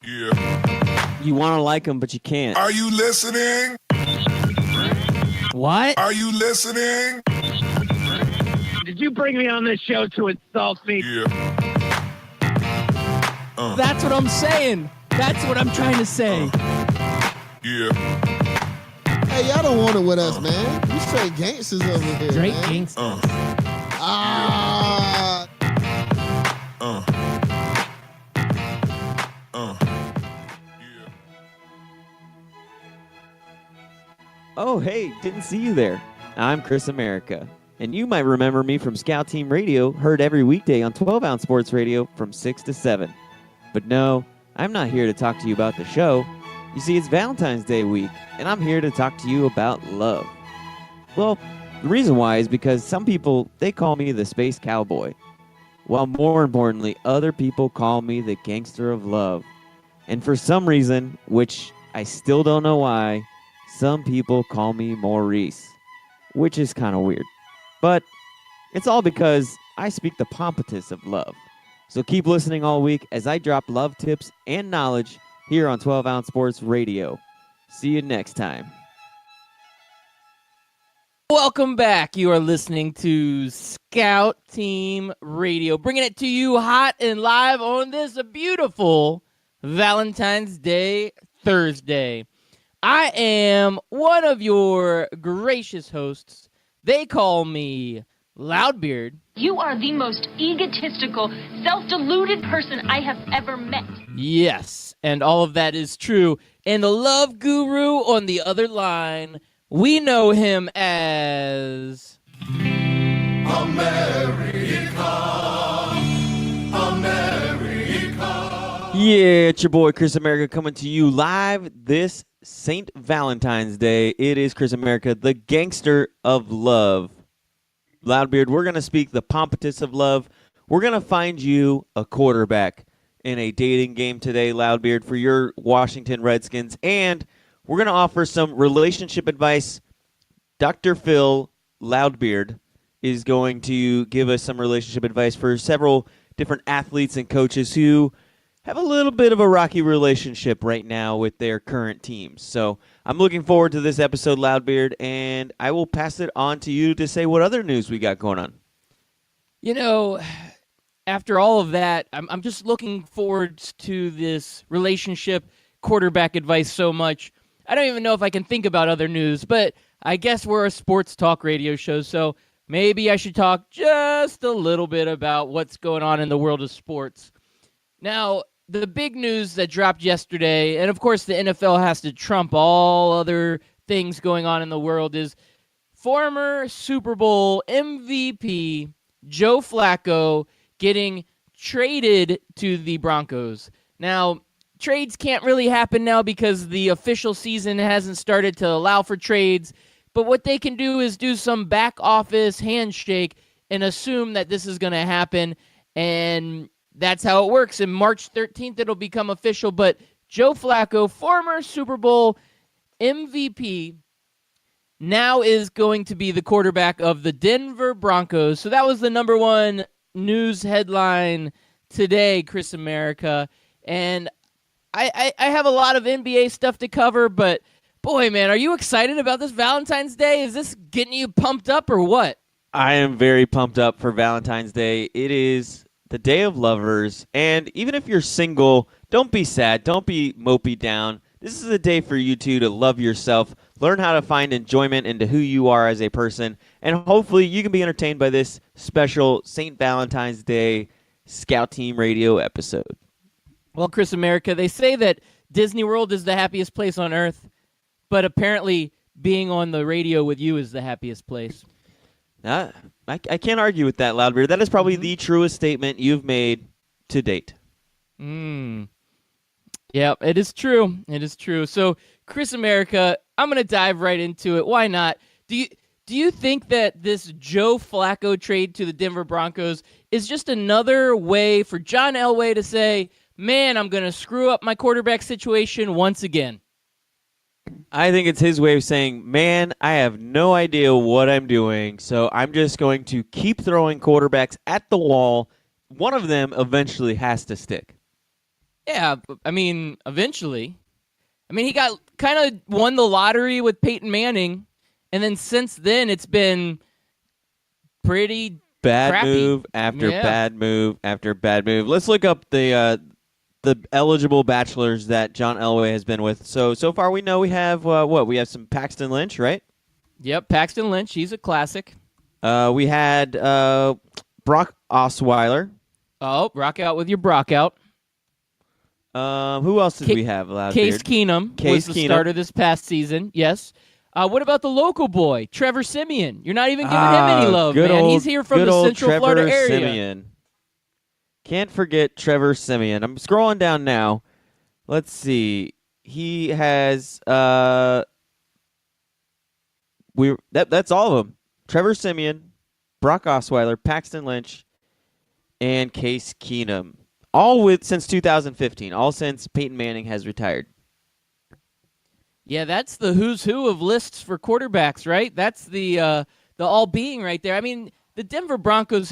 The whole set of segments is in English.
Yeah. You want to like him, but you can't. Are you listening? What? Are you listening? Did you bring me on this show to insult me? Yeah. That's what I'm saying. That's what I'm trying to say. Yeah. Hey, y'all don't want it with us, man. You straight gangsters over here, Straight man. gangster. Ah. Yeah. Oh, hey, didn't see you there. I'm Chris America, and you might remember me from Scout Team Radio, heard every weekday on 12-Ounce Sports Radio from 6 to 7. But no, I'm not here to talk to you about the show. You see, it's Valentine's Day week, and I'm here to talk to you about love. Well, the reason why is because some people, they call me the Space Cowboy, while more importantly, other people call me the Gangster of Love. And for some reason, which I still don't know why, some people call me Maurice, which is kind of weird. But it's all because I speak the pompatus of love. So keep listening all week as I drop love tips and knowledge here on 12-Ounce Sports Radio. See you next time. Welcome back. You are listening to Scout Team Radio, bringing it to you hot and live on this beautiful Valentine's Day Thursday. I am one of your gracious hosts. They call me Loudbeard. You are the most egotistical, self-deluded person I have ever met. Yes, and all of that is true. And the love guru on the other line, we know him as... Yeah, it's your boy Chris America coming to you live this St. Valentine's Day. It is Chris America, the Gangster of Love. Loudbeard, we're going to speak the pompatus of love. We're going to find you a quarterback in a dating game today, Loudbeard, for your Washington Redskins. And we're going to offer some relationship advice. Dr. Phil Loudbeard is going to give us some relationship advice for several different athletes and coaches who have a little bit of a rocky relationship right now with their current teams. So I'm looking forward to this episode, Loudbeard, and I will pass it on to you to say what other news we got going on. You know, after all of that, I'm just looking forward to this relationship quarterback advice so much. I don't even know if I can think about other news, but I guess we're a sports talk radio show, so maybe I should talk just a little bit about what's going on in the world of sports. Now, the big news that dropped yesterday, and of course the NFL has to trump all other things going on in the world, is former Super Bowl MVP Joe Flacco getting traded to the Broncos. Now, trades can't really happen now because the official season hasn't started to allow for trades, but what they can do is do some back office handshake and assume that this is going to happen, and that's how it works. And March 13th, it'll become official. But Joe Flacco, former Super Bowl MVP, now is going to be the quarterback of the Denver Broncos. So that was the number one news headline today, Chris America. And I have a lot of NBA stuff to cover, but boy, man, are you excited about this Valentine's Day? Is this getting you pumped up or what? I am very pumped up for Valentine's Day. It is the Day of Lovers, and even if you're single, don't be sad, don't be mopey down. This is a day for you two to love yourself, learn how to find enjoyment into who you are as a person, and hopefully you can be entertained by this special St. Valentine's Day Scout Team Radio episode. Well, Chris America, they say that Disney World is the happiest place on earth, but apparently being on the radio with you is the happiest place. I can't argue with that, Loudbeard. That is probably the truest statement you've made to date. Yeah, it is true. It is true. So, Chris America, I'm going to dive right into it. Why not? Do you think that this Joe Flacco trade to the Denver Broncos is just another way for John Elway to say, man, I'm going to screw up my quarterback situation once again? I think it's his way of saying, man, I have no idea what I'm doing, so I'm just going to keep throwing quarterbacks at the wall. One of them eventually has to stick. Yeah, I mean, eventually. I mean, he got kind of won the lottery with Peyton Manning, and then since then it's been pretty Bad crappy. move after Yeah. bad move after bad move. Let's look up the eligible bachelors that John Elway has been with. So far we know we have we have some Paxton Lynch, right? Yep, Paxton Lynch, he's a classic. We had Brock Osweiler. Oh, rock out with your Brock out. Who else did we have? Case Keenum Case was the Keenum. starter this past season. Yes. What about the local boy, Trevor Simeon? You're not even giving him any love, good man. Old, He's here from good the old Central Trevor Florida area. Simeon. Can't forget Trevor Simeon. I'm scrolling down now. Let's see. He has that's all of them. Trevor Simeon, Brock Osweiler, Paxton Lynch, and Case Keenum. All since 2015. All since Peyton Manning has retired. Yeah, that's the who's who of lists for quarterbacks, right? That's the all being right there. I mean, the Denver Broncos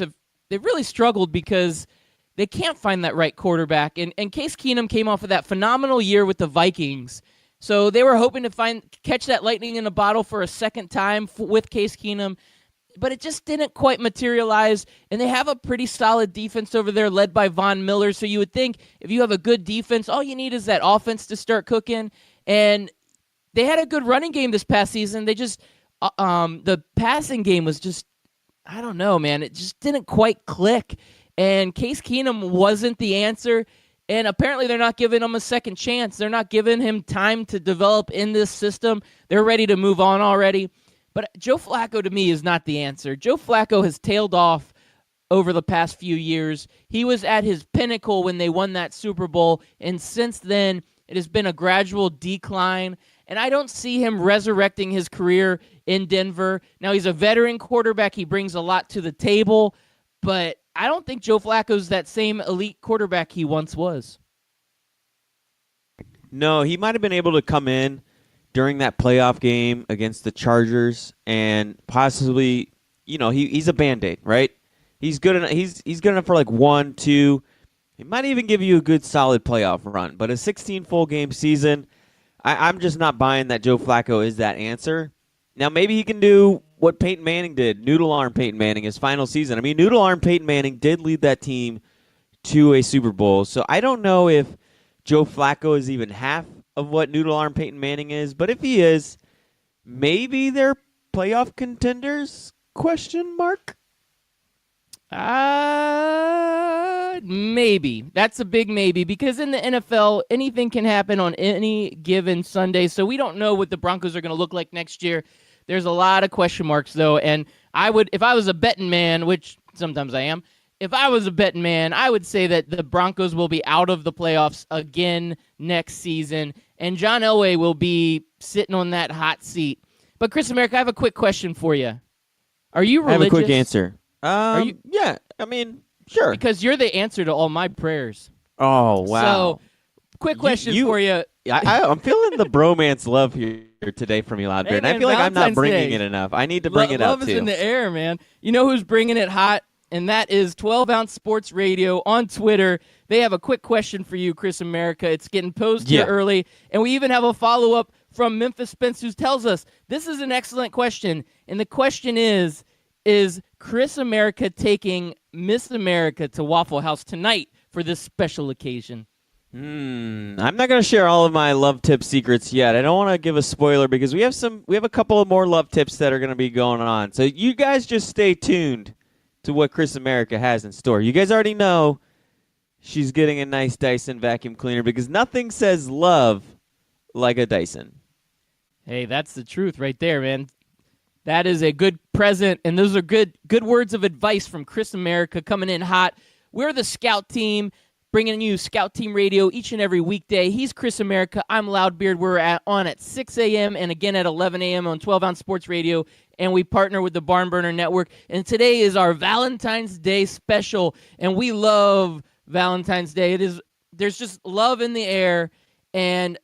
they've really struggled because they can't find that right quarterback. And Case Keenum came off of that phenomenal year with the Vikings. So they were hoping to catch that lightning in a bottle for a second time with Case Keenum, but it just didn't quite materialize. And they have a pretty solid defense over there led by Von Miller. So you would think if you have a good defense, all you need is that offense to start cooking. And they had a good running game this past season. They just the passing game was just, I don't know, man. It just didn't quite click. And Case Keenum wasn't the answer. And apparently they're not giving him a second chance. They're not giving him time to develop in this system. They're ready to move on already. But Joe Flacco, to me, is not the answer. Joe Flacco has tailed off over the past few years. He was at his pinnacle when they won that Super Bowl. And since then, it has been a gradual decline. And I don't see him resurrecting his career in Denver. Now, he's a veteran quarterback. He brings a lot to the table. But I don't think Joe Flacco's that same elite quarterback he once was. No, he might have been able to come in during that playoff game against the Chargers and possibly, he's a Band-Aid, right? He's good enough. He's good enough for like 1, 2. He might even give you a good solid playoff run. But a 16 full game season, I'm just not buying that Joe Flacco is that answer. Now, maybe he can do what Peyton Manning did, noodle arm Peyton Manning, his final season. I mean, noodle arm Peyton Manning did lead that team to a Super Bowl. So I don't know if Joe Flacco is even half of what noodle arm Peyton Manning is. But if he is, maybe they're playoff contenders? Question mark. Maybe. That's a big maybe because in the NFL, anything can happen on any given Sunday. So we don't know what the Broncos are going to look like next year. There's a lot of question marks, though. And if I was a betting man, which sometimes I am, if I was a betting man, I would say that the Broncos will be out of the playoffs again next season. And John Elway will be sitting on that hot seat. But Chris America, I have a quick question for you. Are you religious? I have a quick answer. Yeah, I mean, sure. Because you're the answer to all my prayers. Oh, wow. So, quick question for you. I'm feeling the bromance love here today from you, Loudbeard. Hey, and I man, feel like I'm not Valentine's bringing Day. it enough. I need to bring it up, Love too. is in the air, man. You know who's bringing it hot? And that is 12 Ounce Sports Radio on Twitter. They have a quick question for you, Chris America. It's getting posed here early. And we even have a follow-up from Memphis Spence who tells us, this is an excellent question. And the question is Chris America taking Miss America to Waffle House tonight for this special occasion? I'm not going to share all of my love tip secrets yet. I don't want to give a spoiler because we have a couple of more love tips that are going to be going on. So you guys just stay tuned to what Chris America has in store. You guys already know she's getting a nice Dyson vacuum cleaner because nothing says love like a Dyson. Hey, that's the truth right there, man. That is a good present, and those are good words of advice from Chris America coming in hot. We're the Scout Team, bringing you Scout Team Radio each and every weekday. He's Chris America. I'm Loudbeard. We're on at 6 a.m. and again at 11 a.m. on 12 Ounce Sports Radio, and we partner with the Barn Burner Network. And today is our Valentine's Day special, and we love Valentine's Day. There's just love in the air, and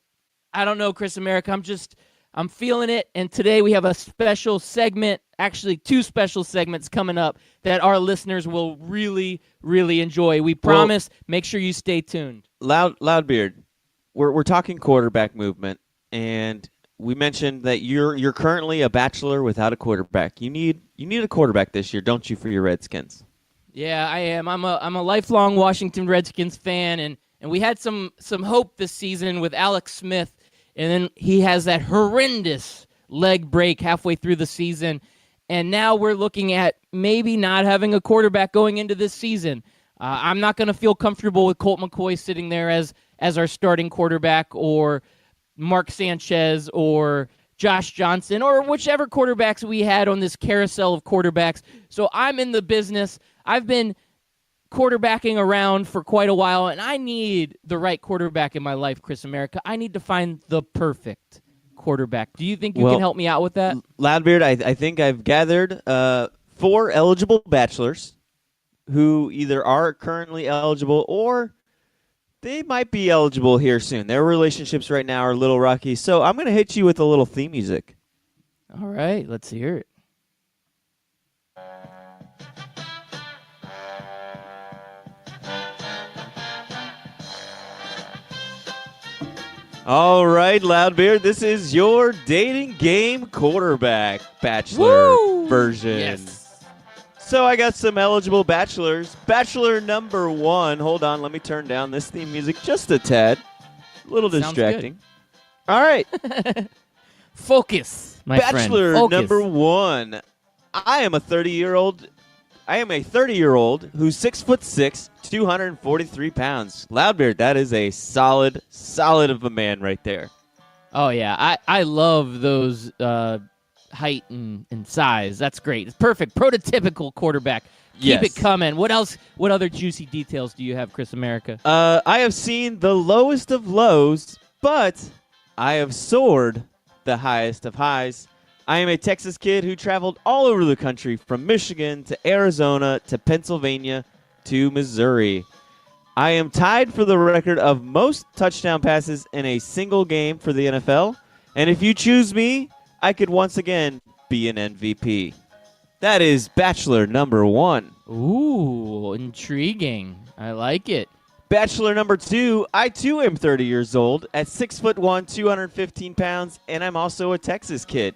I don't know, Chris America, I'm feeling it. And today we have a special segment, actually 2 special segments coming up that our listeners will really, really enjoy. We promise. Make sure you stay tuned. Loudbeard, we're talking quarterback movement, and we mentioned that you're currently a bachelor without a quarterback. You need a quarterback this year, don't you, for your Redskins? Yeah, I am. I'm a lifelong Washington Redskins fan, and we had some hope this season with Alex Smith, and then he has that horrendous leg break halfway through the season, and now we're looking at maybe not having a quarterback going into this season. I'm not going to feel comfortable with Colt McCoy sitting there as our starting quarterback, or Mark Sanchez, or Josh Johnson, or whichever quarterbacks we had on this carousel of quarterbacks. So I'm in the business. I've been quarterbacking around for quite a while, and I need the right quarterback in my life, Chris America. I need to find the perfect quarterback. Do you think you can help me out with that? Loudbeard, I think I've gathered 4 eligible bachelors who either are currently eligible or they might be eligible here soon. Their relationships right now are a little rocky, so I'm going to hit you with a little theme music. All right, let's hear it. All right, Loudbeard, this is your dating game quarterback bachelor version. Yes. So I got some eligible bachelors. Bachelor number 1. Hold on, let me turn down this theme music just a tad. A little Sounds distracting. All right. Focus, my friend. Bachelor Focus. number 1. I am a 30-year-old who's 6'6", 243 pounds. Loudbeard, that is a solid of a man right there. Oh, yeah. I love those height and size. That's great. It's perfect. Prototypical quarterback. Keep it coming. What else? What other juicy details do you have, Chris America? I have seen the lowest of lows, but I have soared the highest of highs. I am a Texas kid who traveled all over the country, from Michigan to Arizona to Pennsylvania to Missouri. I am tied for the record of most touchdown passes in a single game for the NFL, and if you choose me, I could once again be an MVP. That is Bachelor number 1. Ooh, intriguing. I like it. Bachelor number 2, I too am 30 years old, at 6'1", 215 pounds, and I'm also a Texas kid.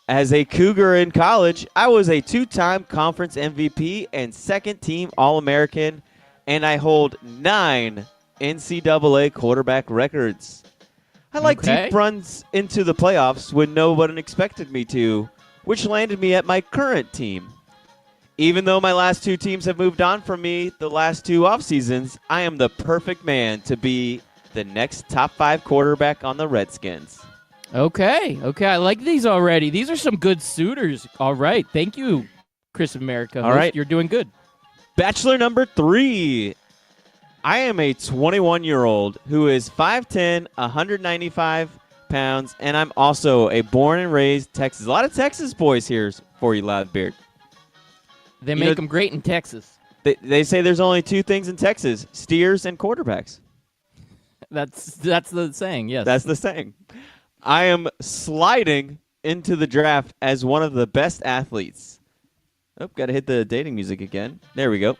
As a Cougar in college, I was a 2-time conference MVP and second-team All-American, and I hold 9 NCAA quarterback records. I like deep runs into the playoffs when no one expected me to, which landed me at my current team. Even though my last 2 teams have moved on from me the last 2 off seasons, I am the perfect man to be the next top 5 quarterback on the Redskins. Okay, I like these already. These are some good suitors. All right, thank you, Chris America. All right. You're doing good. Bachelor number 3. I am a 21-year-old who is 5'10", 195 pounds, and I'm also a born and raised Texas. A lot of Texas boys here for you, Loudbeard. They make them great in Texas. They say there's only 2 things in Texas: steers and quarterbacks. That's the saying, yes. That's the saying. I am sliding into the draft as one of the best athletes. Oh, got to hit the dating music again. There we go.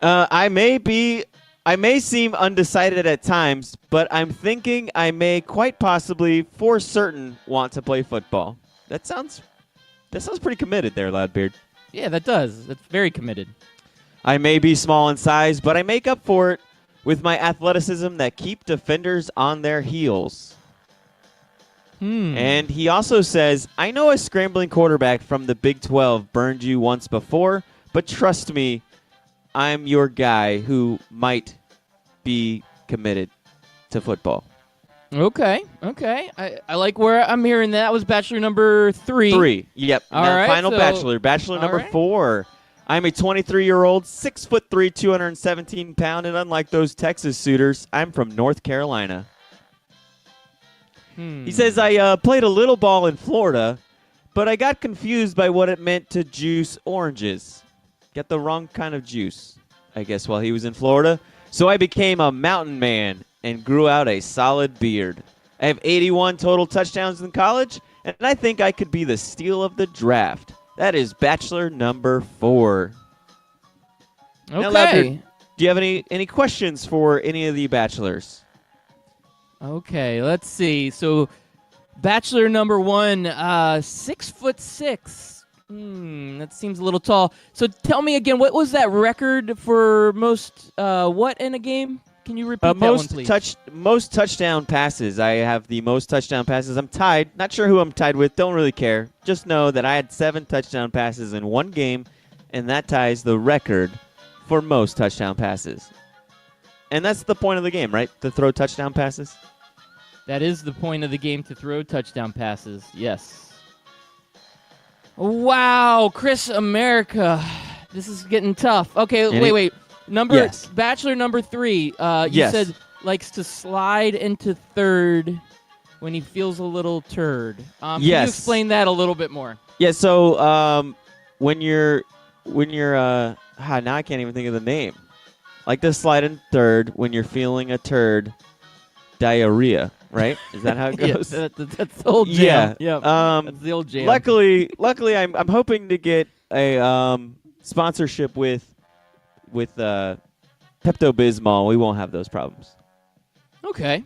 I may seem undecided at times, but I'm thinking I may quite possibly, for certain, want to play football. That sounds pretty committed there, Loudbeard. Yeah, that does. That's very committed. I may be small in size, but I make up for it with my athleticism that keep defenders on their heels. And he also says, I know a scrambling quarterback from the Big 12 burned you once before, but trust me, I'm your guy who might be committed to football. Okay. I like where I'm hearing that. Was Bachelor number 3. 3, yep. All Now, right, final so- Bachelor. Bachelor all number right. 4. I'm a 23-year-old, 6'3", 217 pound, and unlike those Texas suitors, I'm from North Carolina. He says, I played a little ball in Florida, but I got confused by what it meant to juice oranges. Got the wrong kind of juice, I guess, while he was in Florida. So I became a mountain man and grew out a solid beard. I have 81 total touchdowns in college, and I think I could be the steal of the draft. That is Bachelor number 4. Now, Loudbeard, do you have any questions for any of the bachelors? Okay, let's see. So, Bachelor number 1, 6'6". That seems a little tall. So tell me again, what was that record for most what in a game? Can you repeat that one, please? Most touchdown passes. I have the most touchdown passes. I'm tied. Not sure who I'm tied with. Don't really care. Just know that I had 7 touchdown passes in one game, and that ties the record for most touchdown passes. And that's the point of the game, right? To throw touchdown passes? That is the point of the game, to throw touchdown passes. Yes. Wow, Chris America. This is getting tough. Okay, wait. Yes. Bachelor number 3. You Yes. said likes to slide into third when he feels a little turd. Can you Yes. explain that a little bit more? Yeah, so when you're now I can't even think of the name. Like to slide in third when you're feeling a turd, diarrhea, right? Is that how it goes? Yeah, that's the old jam. Yeah. That's the old jam. Luckily, I'm hoping to get a sponsorship with Pepto-Bismol. We won't have those problems. Okay.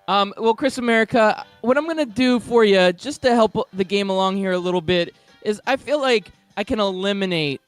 Well, Chris America, what I'm going to do for you, just to help the game along here a little bit, is I feel like I can eliminate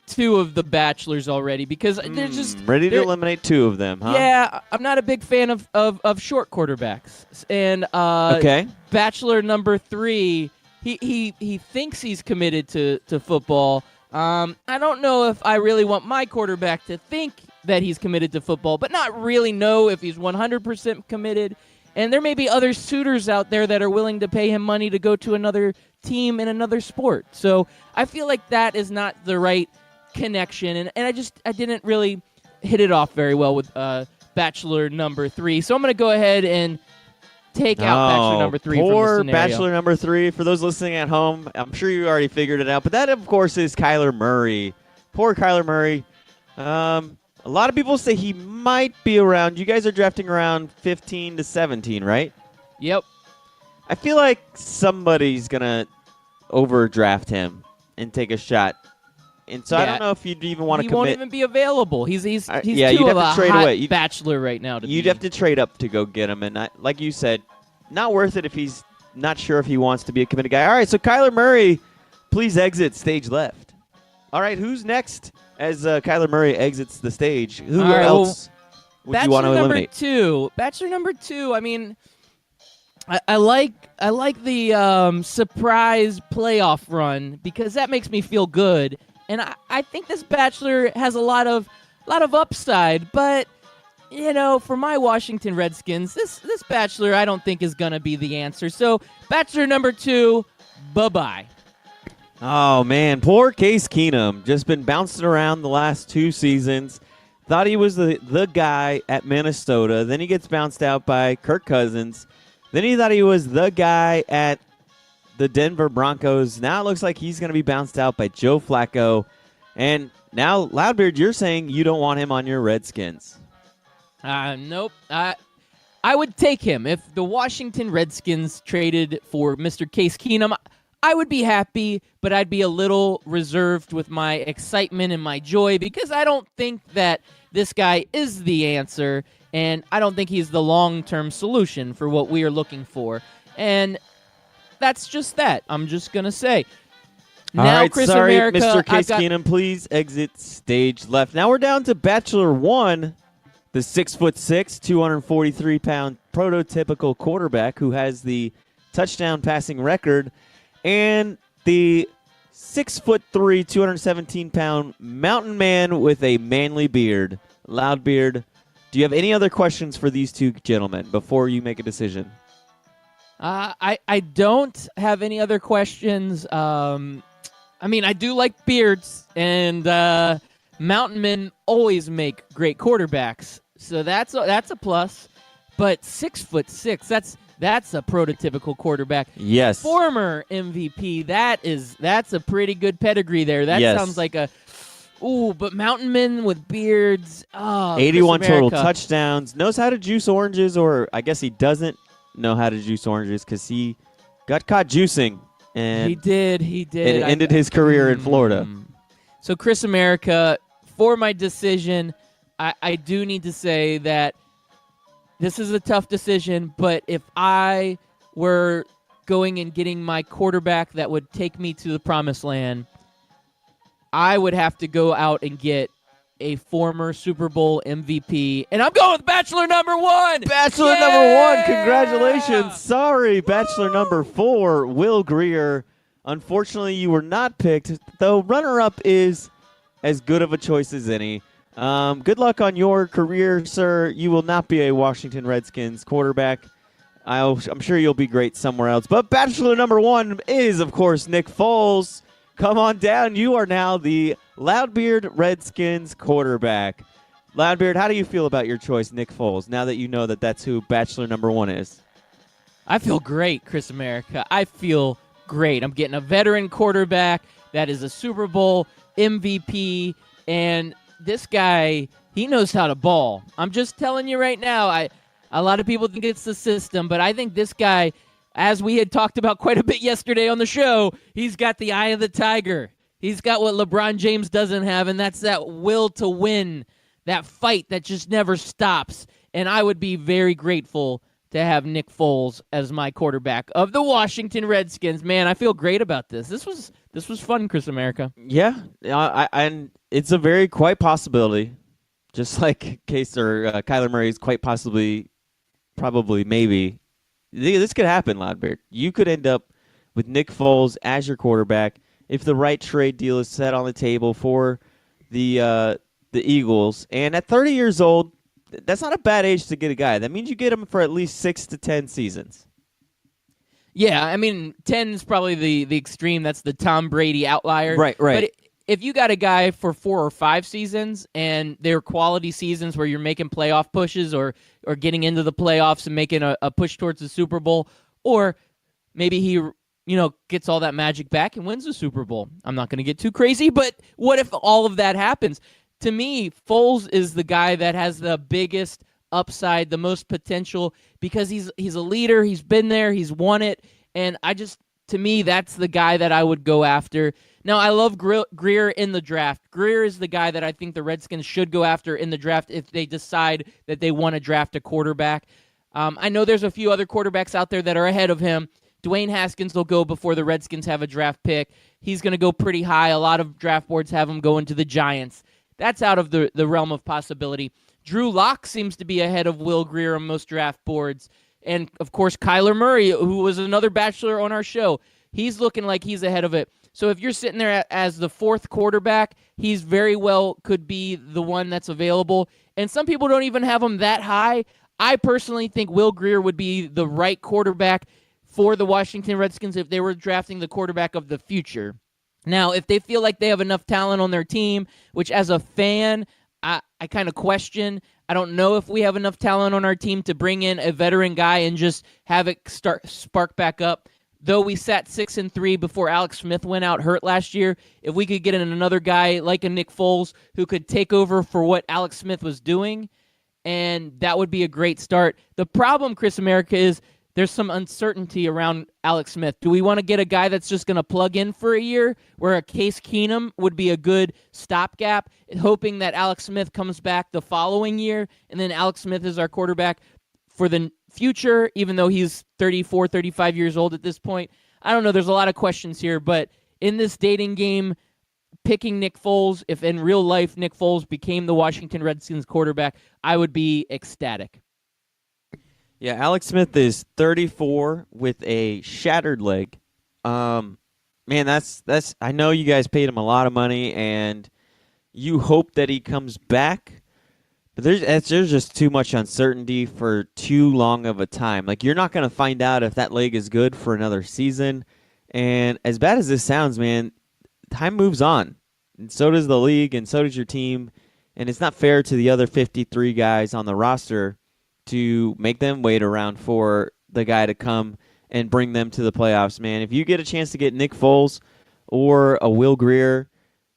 2 of the bachelors already because they're just ready to eliminate 2 of them, huh? Yeah, I'm not a big fan of short quarterbacks. And Okay. Bachelor number 3, he thinks he's committed to football. I don't know if I really want my quarterback to think that he's committed to football, but not really know if he's 100% committed. And there may be other suitors out there that are willing to pay him money to go to another team in another sport. So I feel like that is not the right connection. And I didn't really hit it off very well with Bachelor number 3. So I'm going to go ahead and take out Bachelor number 3 from the poor scenario. Bachelor number 3. For those listening at home, I'm sure you already figured it out. But that, of course, is Kyler Murray. Poor Kyler Murray. A lot of people say he might be around. You guys are drafting around 15 to 17, right? Yep. I feel like somebody's going to overdraft him and take a shot. And so I don't know if you'd even want to commit. He won't even be available. He's yeah, too you'd of have a to trade hot away. bachelor right now. You'd have to trade up to go get him. And like you said, not worth it if he's not sure if he wants to be a committed guy. All right, so Kyler Murray, please exit stage left. All right, who's next as Kyler Murray exits the stage? Who else would you want to eliminate? Bachelor number 2. I mean, I like the surprise playoff run because that makes me feel good. And I think this Bachelor has a lot of upside, but for my Washington Redskins, this Bachelor I don't think is gonna be the answer. So Bachelor number 2, bye-bye. Oh man, poor Case Keenum, just been bouncing around the last 2 seasons. Thought he was the guy at Minnesota, then he gets bounced out by Kirk Cousins. Then he thought he was the guy at the Denver Broncos. Now it looks like he's going to be bounced out by Joe Flacco. And now, Loudbeard, you're saying you don't want him on your Redskins. Nope. I would take him. If the Washington Redskins traded for Mr. Case Keenum, I would be happy, but I'd be a little reserved with my excitement and my joy because I don't think that this guy is the answer, and I don't think he's the long-term solution for what we are looking for. And that's just that. I'm just going to say. All now, right, Chris sorry, America, Mr. Case Keenum, please exit stage left. Now we're down to Bachelor 1, the 6'6", 243-pound prototypical quarterback who has the touchdown passing record, and the 6'3", 217-pound mountain man with a manly beard. Loudbeard, do you have any other questions for these 2 gentlemen before you make a decision? I don't have any other questions. I mean, I do like beards, and mountain men always make great quarterbacks, so that's a plus. But 6'6", that's a prototypical quarterback. Yes. Former MVP. That's a pretty good pedigree there. That sounds like a. Ooh, but mountain men with beards. Oh, 81 Chris total America. touchdowns. Knows how to juice oranges, or I guess he doesn't. know how to juice oranges because he got caught juicing, and He did. it ended his career in Florida. So, Chris America, for my decision, I do need to say that this is a tough decision, but if I were going and getting my quarterback that would take me to the promised land, I would have to go out and get a former Super Bowl MVP, and I'm going with Bachelor number 1. Bachelor number 1, congratulations. Sorry, Bachelor number 4, Will Greer. Unfortunately, you were not picked, though runner-up is as good of a choice as any. Good luck on your career, sir. You will not be a Washington Redskins quarterback. I'm sure you'll be great somewhere else. But Bachelor number 1 is, of course, Nick Foles. Come on down. You are now the Loudbeard Redskins quarterback. Loudbeard, how do you feel about your choice, Nick Foles, now that you know that that's who Bachelor number 1 is? I feel great, Chris America. I feel great. I'm getting a veteran quarterback that is a Super Bowl MVP, and this guy, he knows how to ball. I'm just telling you right now, a lot of people think it's the system, but I think this guy, as we had talked about quite a bit yesterday on the show, he's got the eye of the tiger. He's got what LeBron James doesn't have, and that's that will to win, that fight that just never stops. And I would be very grateful to have Nick Foles as my quarterback of the Washington Redskins. Man, I feel great about this. This was fun, Chris America. Yeah, and it's a very quite possibility, just like Kyler Murray is quite possibly, probably, maybe. This could happen, Loudbeard. You could end up with Nick Foles as your quarterback if the right trade deal is set on the table for the Eagles. And at 30 years old, that's not a bad age to get a guy. That means you get him for at least 6 to 10 seasons. Yeah, I mean, 10 is probably the extreme. That's the Tom Brady outlier. Right. But if you got a guy for 4 or 5 seasons and they're quality seasons where you're making playoff pushes or getting into the playoffs and making a push towards the Super Bowl, or maybe he gets all that magic back and wins the Super Bowl. I'm not going to get too crazy, but what if all of that happens? To me, Foles is the guy that has the biggest upside, the most potential, because he's a leader. He's been there. He's won it. And to me, that's the guy that I would go after. Now, I love Greer in the draft. Greer is the guy that I think the Redskins should go after in the draft if they decide that they want to draft a quarterback. I know there's a few other quarterbacks out there that are ahead of him. Dwayne Haskins will go before the Redskins have a draft pick. He's going to go pretty high. A lot of draft boards have him going to the Giants. That's out of the realm of possibility. Drew Lock seems to be ahead of Will Greer on most draft boards. And, of course, Kyler Murray, who was another Bachelor on our show, he's looking like he's ahead of it. So if you're sitting there as the 4th quarterback, he's very well could be the one that's available. And some people don't even have him that high. I personally think Will Greer would be the right quarterback for the Washington Redskins if they were drafting the quarterback of the future. Now, if they feel like they have enough talent on their team, which as a fan, I kind of question. I don't know if we have enough talent on our team to bring in a veteran guy and just have it spark back up. Though we sat 6-3 before Alex Smith went out hurt last year, if we could get in another guy like a Nick Foles who could take over for what Alex Smith was doing, and that would be a great start. The problem, Chris America, is there's some uncertainty around Alex Smith. Do we want to get a guy that's just going to plug in for a year, where a Case Keenum would be a good stopgap, hoping that Alex Smith comes back the following year, and then Alex Smith is our quarterback for the future, even though he's 34, 35 years old at this point? I don't know. There's a lot of questions here, but in this dating game, picking Nick Foles, if in real life Nick Foles became the Washington Redskins quarterback, I would be ecstatic. Yeah, Alex Smith is 34 with a shattered leg. Man, that's. I know you guys paid him a lot of money, and you hope that he comes back. But there's just too much uncertainty for too long of a time. Like, you're not going to find out if that leg is good for another season. And as bad as this sounds, man, time moves on. And so does the league, and so does your team. And it's not fair to the other 53 guys on the roster to make them wait around for the guy to come and bring them to the playoffs, man. If you get a chance to get Nick Foles or a Will Greer,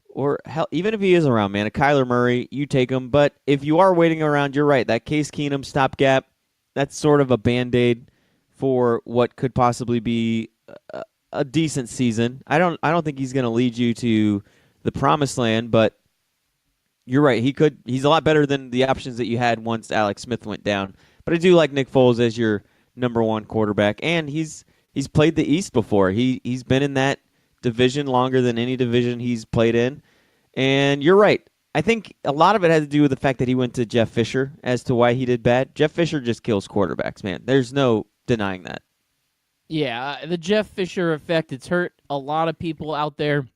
or hell, even if he is around, man, a Kyler Murray, you take him. But if you are waiting around, you're right. That Case Keenum stopgap, that's sort of a Band-Aid for what could possibly be a decent season. I don't think he's going to lead you to the promised land, but you're right. He's a lot better than the options that you had once Alex Smith went down. But I do like Nick Foles as your number one quarterback, and he's played the East before. He's been in that division longer than any division he's played in. And you're right. I think a lot of it had to do with the fact that he went to Jeff Fisher as to why he did bad. Jeff Fisher just kills quarterbacks, man. There's no denying that. Yeah, the Jeff Fisher effect, it's hurt a lot of people out there,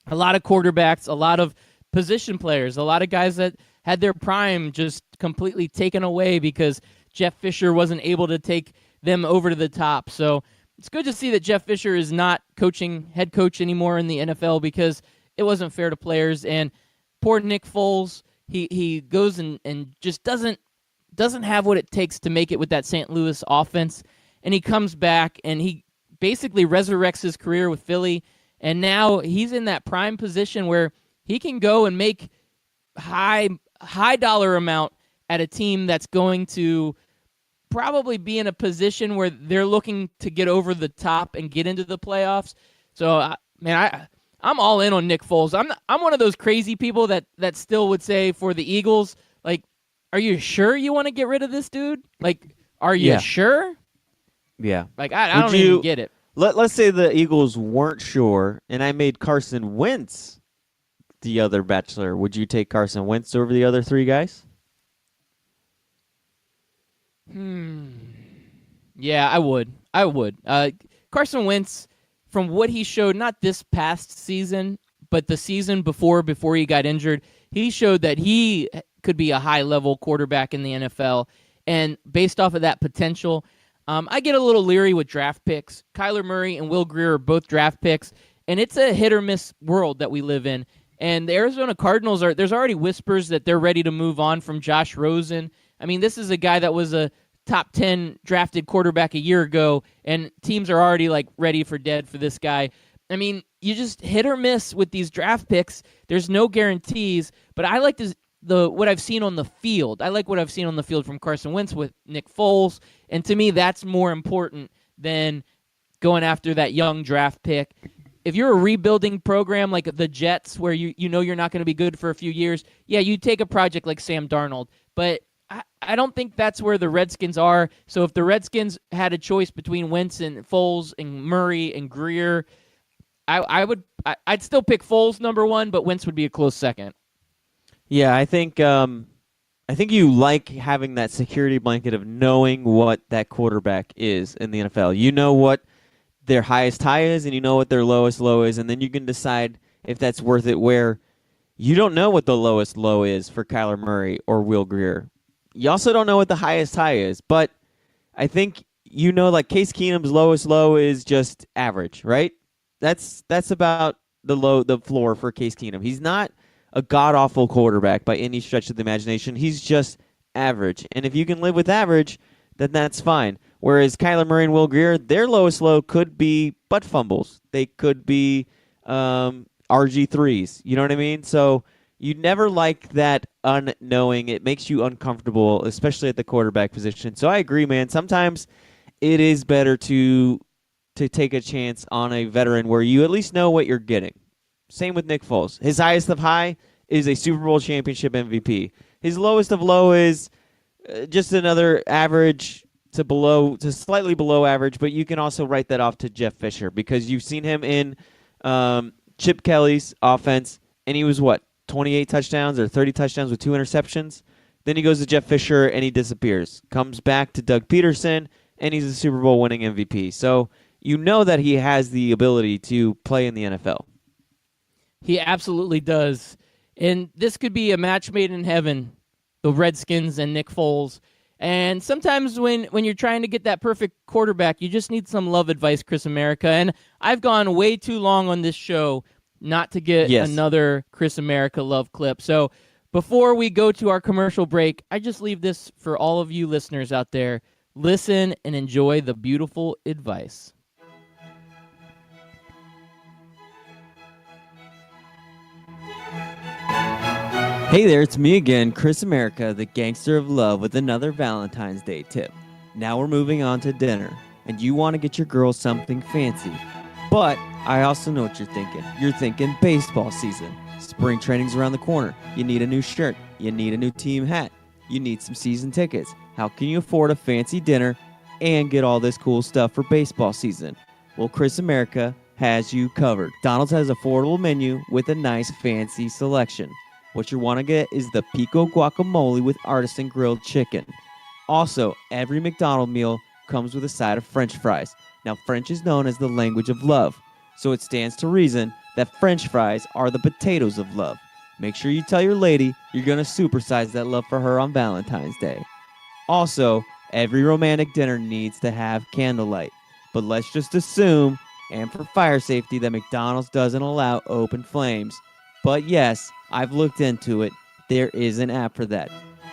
a lot of quarterbacks, a lot of position players, a lot of guys that had their prime just completely taken away because Jeff Fisher wasn't able to take them over to the top. So it's good to see that Jeff Fisher is not head coach anymore in the NFL because it wasn't fair to players. And poor Nick Foles, he goes and just doesn't have what it takes to make it with that St. Louis offense. And he comes back and he basically resurrects his career with Philly. And now he's in that prime position where he can go and make high dollar amount at a team that's going to probably be in a position where they're looking to get over the top and get into the playoffs. So, man, I'm all in on Nick Foles. I'm one of those crazy people that still would say for the Eagles, like, are you sure you want to get rid of this dude? Like, are you sure? Yeah. Like, I don't even get it. Let's say the Eagles weren't sure, and I made Carson Wentz the other bachelor. Would you take Carson Wentz over the other three guys? Yeah, I would. Carson Wentz, from what he showed, not this past season, but the season before he got injured, he showed that he could be a high-level quarterback in the NFL. And based off of that potential, I get a little leery with draft picks. Kyler Murray and Will Grier are both draft picks, and it's a hit-or-miss world that we live in. And the Arizona Cardinals, there's already whispers that they're ready to move on from Josh Rosen. I mean, this is a guy that was a top 10 drafted quarterback a year ago, and teams are already like ready for dead for this guy. I mean, you just hit or miss with these draft picks. There's no guarantees, but I like what I've seen on the field. I like what I've seen on the field from Carson Wentz with Nick Foles, and to me, that's more important than going after that young draft pick. If you're a rebuilding program like the Jets, where you know you're not going to be good for a few years, yeah, you take a project like Sam Darnold, but I don't think that's where the Redskins are. So if the Redskins had a choice between Wentz and Foles and Murray and Grier, I'd still pick Foles number one, but Wentz would be a close second. Yeah, I think you like having that security blanket of knowing what that quarterback is in the NFL. You know what their highest high is, and you know what their lowest low is, and then you can decide if that's worth it, where you don't know what the lowest low is for Kyler Murray or Will Grier. You also don't know what the highest high is, but I think you know, like Case Keenum's lowest low is just average, right? That's about the floor for Case Keenum. He's not a god-awful quarterback by any stretch of the imagination. He's just average. And if you can live with average, then that's fine. Whereas Kyler Murray and Will Grier, their lowest low could be butt fumbles. They could be RG3s. You know what I mean? So you never like that unknowing. It makes you uncomfortable, especially at the quarterback position. So I agree, man. Sometimes it is better to take a chance on a veteran where you at least know what you're getting. Same with Nick Foles. His highest of high is a Super Bowl championship MVP. His lowest of low is just another average to slightly below average, but you can also write that off to Jeff Fisher because you've seen him in Chip Kelly's offense, and he was 28 touchdowns or 30 touchdowns with 2 interceptions. Then he goes to Jeff Fisher, and he disappears. Comes back to Doug Peterson, and he's a Super Bowl winning MVP. So you know that he has the ability to play in the NFL. He absolutely does. And this could be a match made in heaven, the Redskins and Nick Foles. And sometimes when you're trying to get that perfect quarterback, you just need some love advice, Chris America. And I've gone way too long on this show not to get another Chris America love clip. So before we go to our commercial break, I just leave this for all of you listeners out there. Listen and enjoy the beautiful advice. Hey there, it's me again, Chris America, the gangster of love, with another Valentine's Day tip. Now we're moving on to dinner. and you want to get your girl something fancy. But I also know what you're thinking. You're thinking baseball season. Spring training's around the corner. You need a new shirt. You need a new team hat. You need some season tickets. How can you afford a fancy dinner and get all this cool stuff for baseball season? Well, Chris America has you covered. McDonald's has an affordable menu with a nice fancy selection. What you want to get is the pico guacamole with artisan grilled chicken. Also, every McDonald's meal comes with a side of French fries. Now, French is known as the language of love, so it stands to reason that French fries are the potatoes of love. Make sure you tell your lady you're going to supersize that love for her on Valentine's Day. Also, every romantic dinner needs to have candlelight, but let's just assume, and for fire safety, that McDonald's doesn't allow open flames. But yes, I've looked into it. There is an app for that.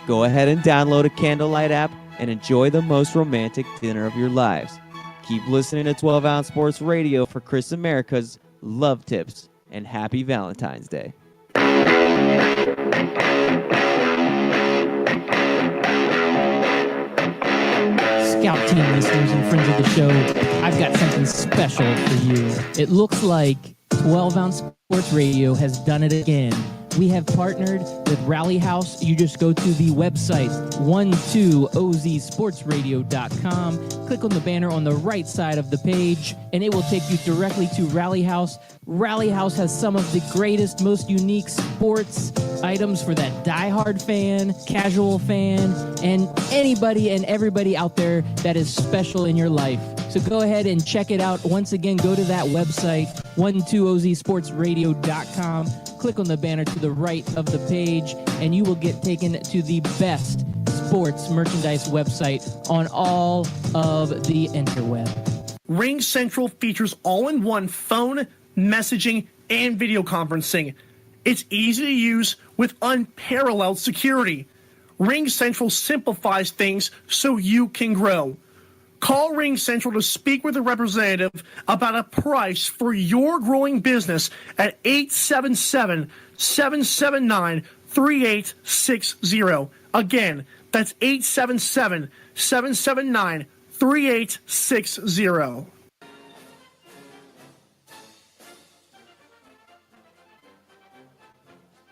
Go ahead and download a candlelight app and enjoy the most romantic dinner of your lives. Keep listening to 12 Ounce Sports Radio for Chris America's love tips, and happy Valentine's Day. Scout Team listeners and friends of the show, I've got something special for you. It looks like 12 Ounce Sports Radio has done it again. We have partnered with Rally House. You just go to the website 12ozsportsradio.com. Click on the banner on the right side of the page, and it will take you directly to Rally House. Rally House has some of the greatest, most unique sports items for that diehard fan, casual fan, and anybody and everybody out there that is special in your life. So go ahead and check it out. Once again, go to that website, 12ozsportsradio.com. Click on the banner to the right of the page, and you will get taken to the best sports merchandise website on all of the interweb. Ring Central features all-in-one phone, messaging, and video conferencing. It's easy to use with unparalleled security. Ring Central simplifies things so you can grow. Call Ring Central to speak with a representative about a price for your growing business at 877-779-3860. Again, that's 877-779-3860.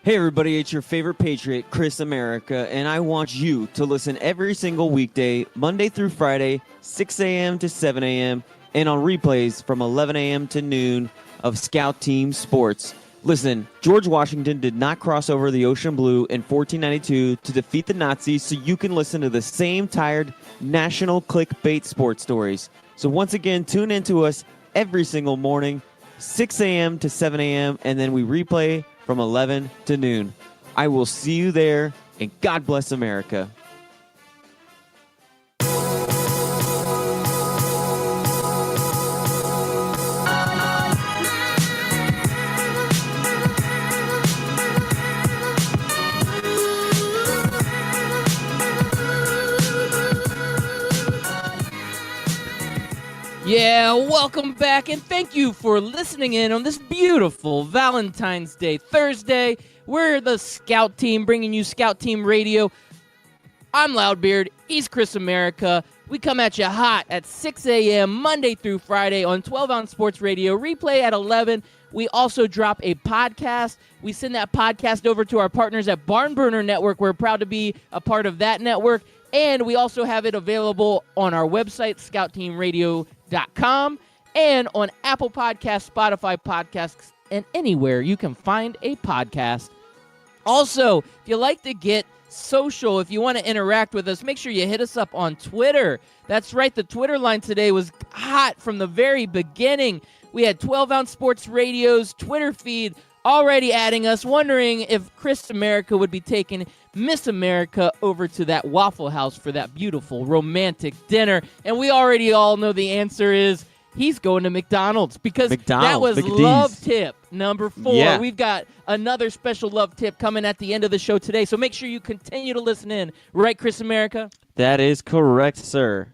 Hey everybody, it's your favorite Patriot, Chris America, and I want you to listen every single weekday, Monday through Friday, 6 a.m. to 7 a.m., and on replays from 11 a.m. to noon of Scout Team Sports. Listen, George Washington did not cross over the ocean blue in 1492 to defeat the Nazis, so you can listen to the same tired national clickbait sports stories. So once again, tune in to us every single morning, 6 a.m. to 7 a.m., and then we replay from 11 to noon. I will see you there, and God bless America. Yeah, welcome back, and thank you for listening in on this beautiful Valentine's Day Thursday. We're the Scout Team, bringing you Scout Team Radio. I'm Loudbeard. He's Chris America. We come at you hot at 6 a.m. Monday through Friday on 12 Ounce Sports Radio. Replay at 11. We also drop a podcast. We send that podcast over to our partners at Barn Burner Network. We're proud to be a part of that network. And we also have it available on our website, scoutteamradio.com, and on Apple Podcasts, Spotify Podcasts, and anywhere you can find a podcast. Also, if you like to get social, if you want to interact with us, make sure you hit us up on Twitter. That's right, the Twitter line today was hot from the very beginning. We had 12 Ounce Sports Radio's Twitter feed already adding us, wondering if Chris America would be taking Miss America over to that Waffle House for that beautiful romantic dinner. And we already all know the answer is he's going to McDonald's, because that was love tip number 4. Yeah. We've got another special love tip coming at the end of the show today, so make sure you continue to listen in. Right, Chris America? That is correct, sir.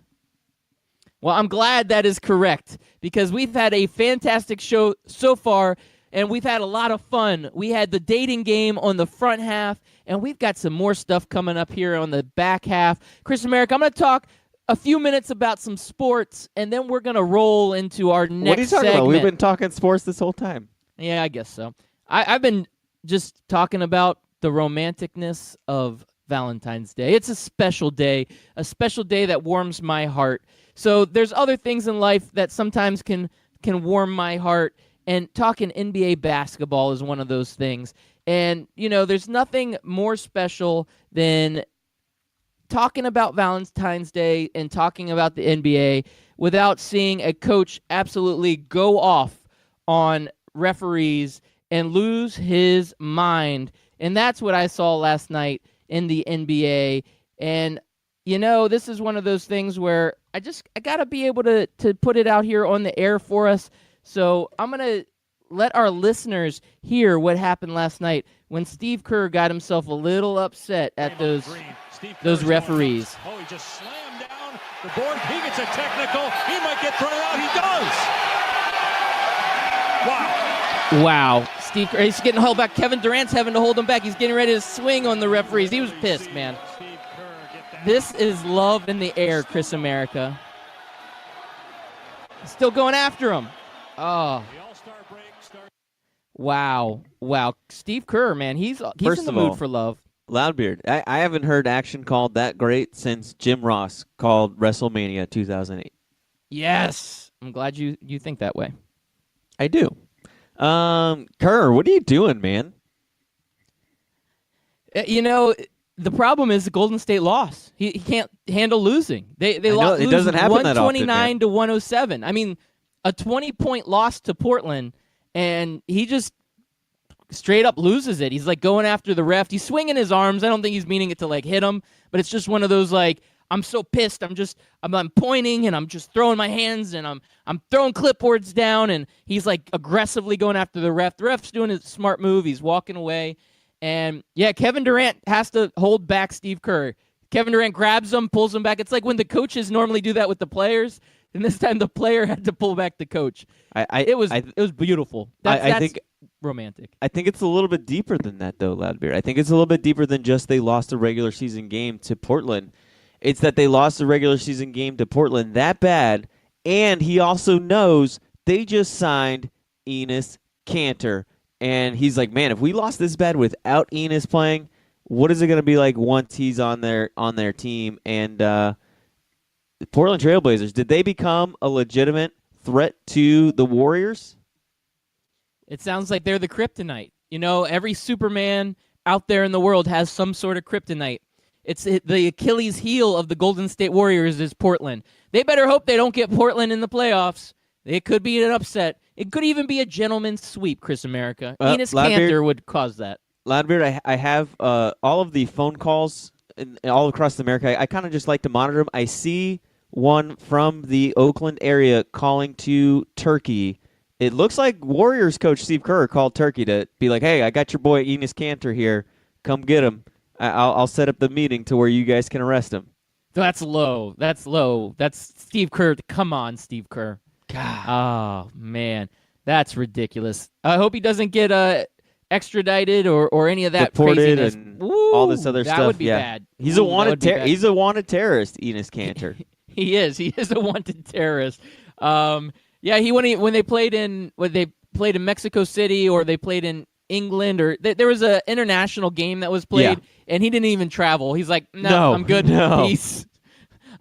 Well, I'm glad that is correct, because we've had a fantastic show so far, and we've had a lot of fun. We had the dating game on the front half, and we've got some more stuff coming up here on the back half. Chris America, I'm going to talk a few minutes about some sports, and then we're going to roll into our next What are you talking segment. about? We've been talking sports this whole time. Yeah, I guess so. I've been just talking about the romanticness of Valentine's Day. It's a special day that warms my heart. So there's other things in life that sometimes can warm my heart, and talking NBA basketball is one of those things. And, there's nothing more special than talking about Valentine's Day and talking about the NBA without seeing a coach absolutely go off on referees and lose his mind. And that's what I saw last night in the NBA. And, this is one of those things where I got to be able to put it out here on the air for us. So I'm going to let our listeners hear what happened last night when Steve Kerr got himself a little upset at those referees. Oh, he just slammed down the board. He gets a technical. He might get thrown out. He does. Wow. Steve Kerr, he's getting held back. Kevin Durant's having to hold him back. He's getting ready to swing on the referees. He was pissed, man. This is love in the air, Chris America. Still going after him. Oh. Wow. Steve Kerr, man, he's First in the of mood all, for love. Loudbeard, I haven't heard action called that great since Jim Ross called WrestleMania 2008. Yes. I'm glad you think that way. I do. Kerr, what are you doing, man? The problem is the Golden State loss. He can't handle losing. They lost. It doesn't happen that often, 129 to 107. I mean, a 20-point loss to Portland, and he just straight up loses it. He's like going after the ref. He's swinging his arms. I don't think he's meaning it to like hit him, but it's just one of those like, I'm so pissed. I'm pointing and I'm just throwing my hands and I'm throwing clipboards down, and he's like aggressively going after the ref. The ref's doing a smart move. He's walking away. And yeah, Kevin Durant has to hold back Steve Kerr. Kevin Durant grabs him, pulls him back. It's like when the coaches normally do that with the players, and this time the player had to pull back the coach. It was beautiful. That's think romantic. I think it's a little bit deeper than that, though, Loudbeard. I think it's a little bit deeper than just they lost a regular season game to Portland. It's that they lost the regular season game to Portland that bad, and he also knows they just signed Enes Kanter. And he's like, man, if we lost this bad without Enes playing, what is it going to be like once he's on their team? And the Portland Trailblazers, did they become a legitimate threat to the Warriors? It sounds like they're the kryptonite. Every Superman out there in the world has some sort of kryptonite. It's the Achilles heel of the Golden State Warriors is Portland. They better hope they don't get Portland in the playoffs. It could be an upset. It could even be a gentleman's sweep, Chris America. Enes Kanter would cause that. Loudbeard, I have all of the phone calls all across America. I kind of just like to monitor them. I see one from the Oakland area calling to Turkey. It looks like Warriors coach Steve Kerr called Turkey to be like, hey, I got your boy Enes Kanter here. Come get him. I'll set up the meeting to where you guys can arrest him. That's low. That's Steve Kerr. Come on, Steve Kerr. God. Oh, man. That's ridiculous. I hope he doesn't get extradited or any of that deported craziness. And all this other stuff. That would be yeah. bad. He's a wanted terrorist, Enes Kanter. He is a wanted terrorist. Yeah, when they played in Mexico City or they played in England or there was an international game that was played and he didn't even travel. He's like, no, I'm good. Peace.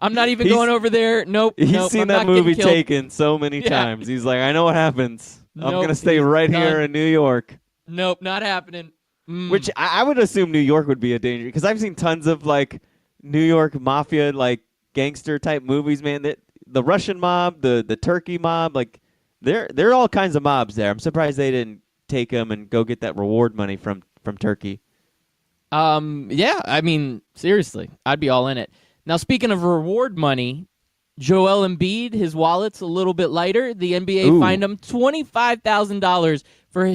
I'm not even going over there. Nope. He's seen that movie Taken so many times. He's like, I know what happens. I'm going to stay right here in New York. Nope, not happening. Which I would assume New York would be a danger because I've seen tons of like New York mafia, like gangster type movies, man. The Russian mob, the Turkey mob, like there are all kinds of mobs there. I'm surprised they didn't take them and go get that reward money from Turkey. Yeah, I mean, seriously, I'd be all in it. Now, speaking of reward money, Joel Embiid, his wallet's a little bit lighter. The NBA fined him $25,000 for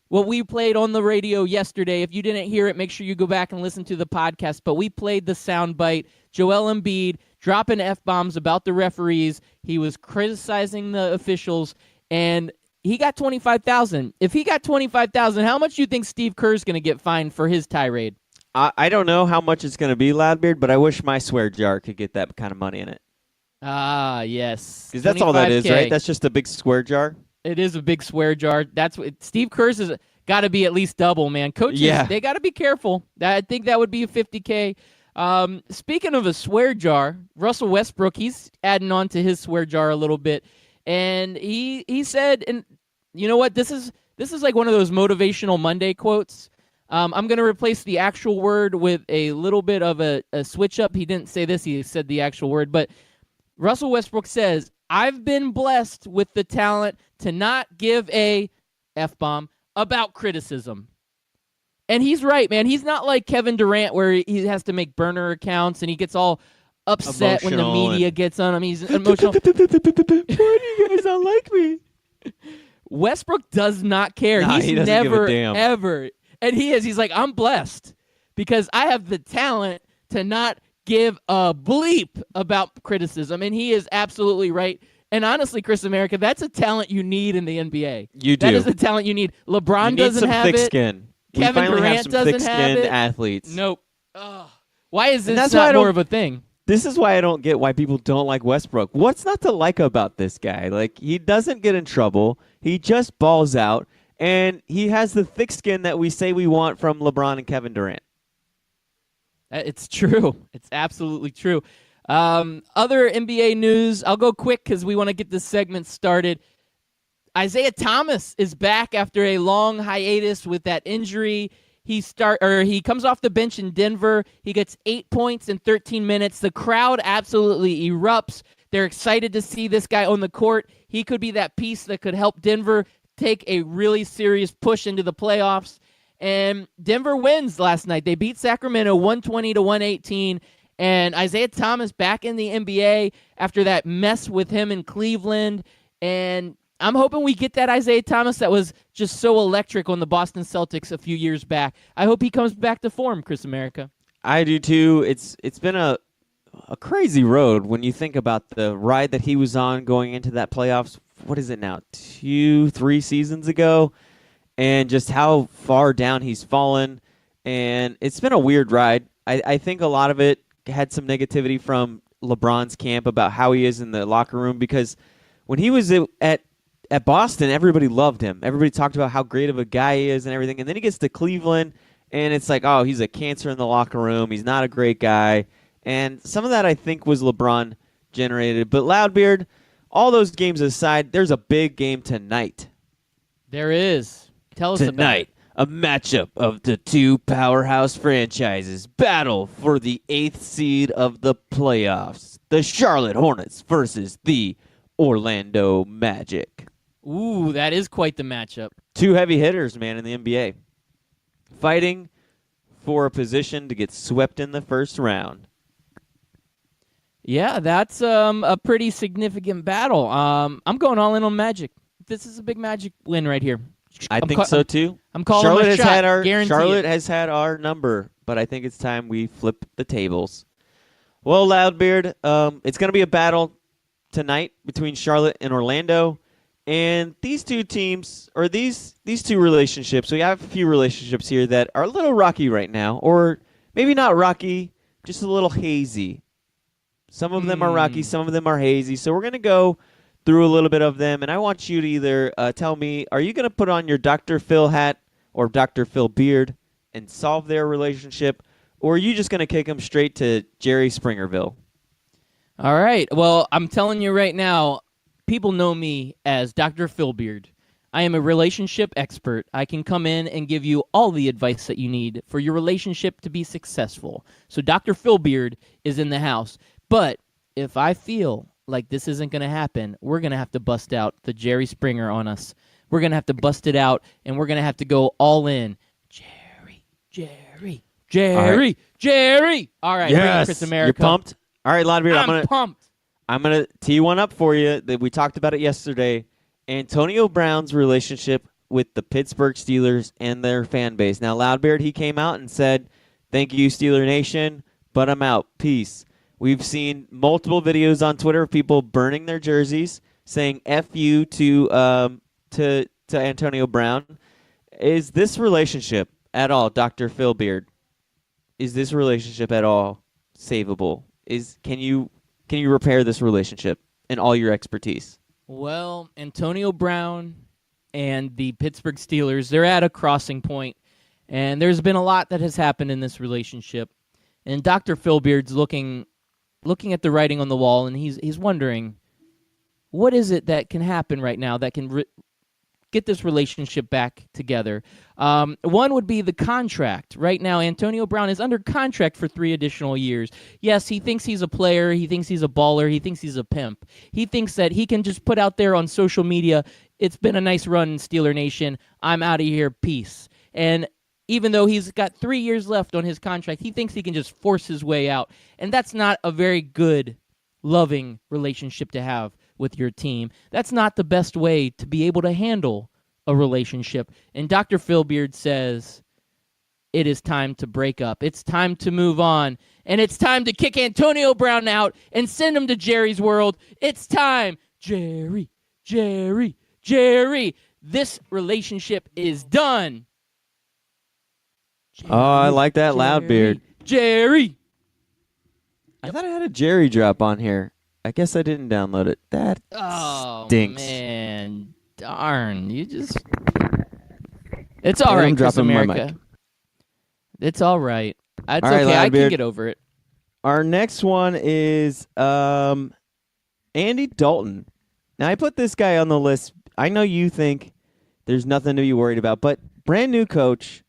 what we played on the radio yesterday. If you didn't hear it, make sure you go back and listen to the podcast. But we played the soundbite. Joel Embiid dropping F-bombs about the referees. He was criticizing the officials, and he got $25,000. If he got $25,000, how much do you think Steve Kerr's going to get fined for his tirade? I don't know how much it's going to be, Loudbeard, but I wish my swear jar could get that kind of money in it. Ah, yes. Because that's all that is, 25K. right? That's just a big square jar. It is a big swear jar. That's what Steve Kerr's has got to be at least double, man. Coaches, Yeah. they got to be careful. I think that would be a 50K. Speaking of a swear jar, Russell Westbrook, he's adding on to his swear jar a little bit, and he said, and you know what? This is like one of those motivational Monday quotes. I'm going to replace the actual word with a little bit of a switch up. He didn't say this. He said the actual word. But Russell Westbrook says, I've been blessed with the talent to not give a F-bomb about criticism. And he's right, man. He's not like Kevin Durant where he has to make burner accounts and he gets all upset when the Emotional media gets on him. He's emotional. Why do you guys not like me? Westbrook does not care. Nah, He's he doesn't give a never, damn. ever. And he's like, I'm blessed because I have the talent to not give a bleep about criticism. And he is absolutely right. And honestly, Chris America, that's a talent you need in the NBA. You do. That is a talent you need. LeBron You need doesn't some have thick it. skin. Kevin we finally Durant have some doesn't have thick-skinned it. athletes. Nope. Ugh. Why is And this that's why I not more don't- of a thing? This is why I don't get why people don't like Westbrook. What's not to like about this guy? Like, he doesn't get in trouble. He just balls out, and he has the thick skin that we say we want from LeBron and Kevin Durant. It's true. It's absolutely true. Other NBA news, I'll go quick because we want to get this segment started. Isaiah Thomas is back after a long hiatus with that injury. He comes off the bench in Denver. He gets 8 points in 13 minutes. The crowd absolutely erupts. They're excited to see this guy on the court. He could be that piece that could help Denver take a really serious push into the playoffs. And Denver wins last night. They beat Sacramento 120-118. And Isaiah Thomas back in the NBA after that mess with him in Cleveland. And I'm hoping we get that Isaiah Thomas that was just so electric on the Boston Celtics a few years back. I hope he comes back to form, Chris America. I do too. It's been a crazy road when you think about the ride that he was on going into that playoffs. What is it now? 2-3 seasons ago, and just how far down he's fallen. And it's been a weird ride. I think a lot of it had some negativity from LeBron's camp about how he is in the locker room, because when he was at Boston, everybody loved him. Everybody talked about how great of a guy he is and everything. And then he gets to Cleveland, and it's like, oh, he's a cancer in the locker room. He's not a great guy. And some of that, I think, was LeBron generated. But Loudbeard, all those games aside, there's a big game tonight. There is. Tell us about Tonight, a matchup of the two powerhouse franchises battle for the 8th seed of the playoffs. The Charlotte Hornets versus the Orlando Magic. it. Ooh, that is quite the matchup. Two heavy hitters, man, in the NBA. Fighting for a position to get swept in the first round. Yeah, that's a pretty significant battle. I'm going all in on Magic. This is a big Magic win right here. I think so too. I'm calling Charlotte a has shot. had our Guarantee Charlotte it. has had our number, but I think it's time we flip the tables. Well, Loudbeard, it's going to be a battle tonight between Charlotte and Orlando, and these two teams, or these two relationships. We have a few relationships here that are a little rocky right now, or maybe not rocky, just a little hazy. Some of them are rocky, some of them are hazy. So we're going to go through a little bit of them, and I want you to either tell me, are you going to put on your Dr. Phil hat or Dr. Phil beard and solve their relationship, or are you just going to kick them straight to Jerry Springerville? All right. Well, I'm telling you right now, people know me as Dr. Philbeard. I am a relationship expert. I can come in and give you all the advice that you need for your relationship to be successful. So Dr. Philbeard is in the house. But if I feel like this isn't going to happen, we're going to have to bust out the Jerry Springer on us. We're going to have to bust it out, and we're going to have to go all in. Jerry, Jerry, Jerry, Jerry. All right, bring it, Chris America. You're pumped? All right, Loudbeard, I'm pumped. I'm gonna tee one up for you that we talked about it yesterday. Antonio Brown's relationship with the Pittsburgh Steelers and their fan base. Now, Loudbeard, he came out and said, "Thank you, Steeler Nation, but I'm out. Peace." We've seen multiple videos on Twitter of people burning their jerseys, saying "F you" to Antonio Brown. Is this relationship at all, Dr. Phil Beard? is this relationship at all savable? Can you repair this relationship and all your expertise? Well, Antonio Brown and the Pittsburgh Steelers, they're at a crossing point, and there's been a lot that has happened in this relationship. And Dr. Phil Beard's looking at the writing on the wall, and he's wondering, what is it that can happen right now that can get this relationship back together? One would be the contract. Right now, Antonio Brown is under contract for 3 additional years. Yes, he thinks he's a player. He thinks he's a baller. He thinks he's a pimp. He thinks that he can just put out there on social media, it's been a nice run, Steeler Nation. I'm out of here. Peace. And even though he's got 3 years left on his contract, he thinks he can just force his way out. And that's not a very good, loving relationship to have with your team. That's not the best way to be able to handle a relationship. And Dr. Phil Beard says it is time to break up. It's time to move on. And it's time to kick Antonio Brown out and send him to Jerry's world. It's time. Jerry, Jerry, Jerry. This relationship is done. Jerry, Oh, I like that loud beard. Jerry. I thought I had a Jerry drop on here. I guess I didn't download it. That stinks. Man, darn! You just. It's all right, I'm Chris dropping my America. It's all right. It's All right, okay. I can Loudbeard. get over it. Our next one is Andy Dalton. Now, I put this guy on the list. I know you think there's nothing to be worried about, but brand new coach,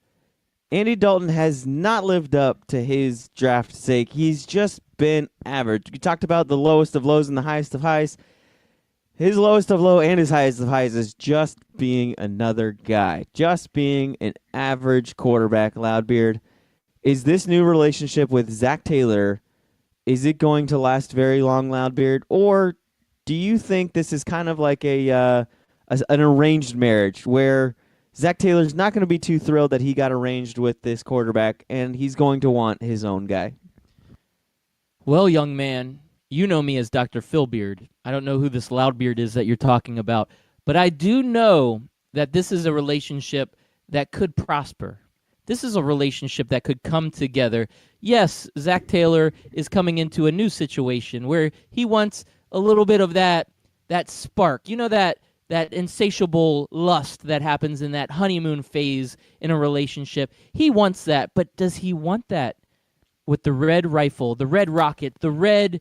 Andy Dalton has not lived up to his draft sake. He's just been average. We talked about the lowest of lows and the highest of highs. His lowest of low and his highest of highs is just being another guy, just being an average quarterback, Loudbeard. Is this new relationship with Zach Taylor, is it going to last very long, Loudbeard? Or do you think this is kind of like an arranged marriage where Zach Taylor's not going to be too thrilled that he got arranged with this quarterback and he's going to want his own guy? Well, young man, you know me as Dr. Phil Beard. I don't know who this Loudbeard is that you're talking about, but I do know that this is a relationship that could prosper. This is a relationship that could come together. Yes, Zach Taylor is coming into a new situation where he wants a little bit of that spark. You know, that insatiable lust that happens in that honeymoon phase in a relationship. He wants that, but does he want that with the red rifle, the red rocket, the red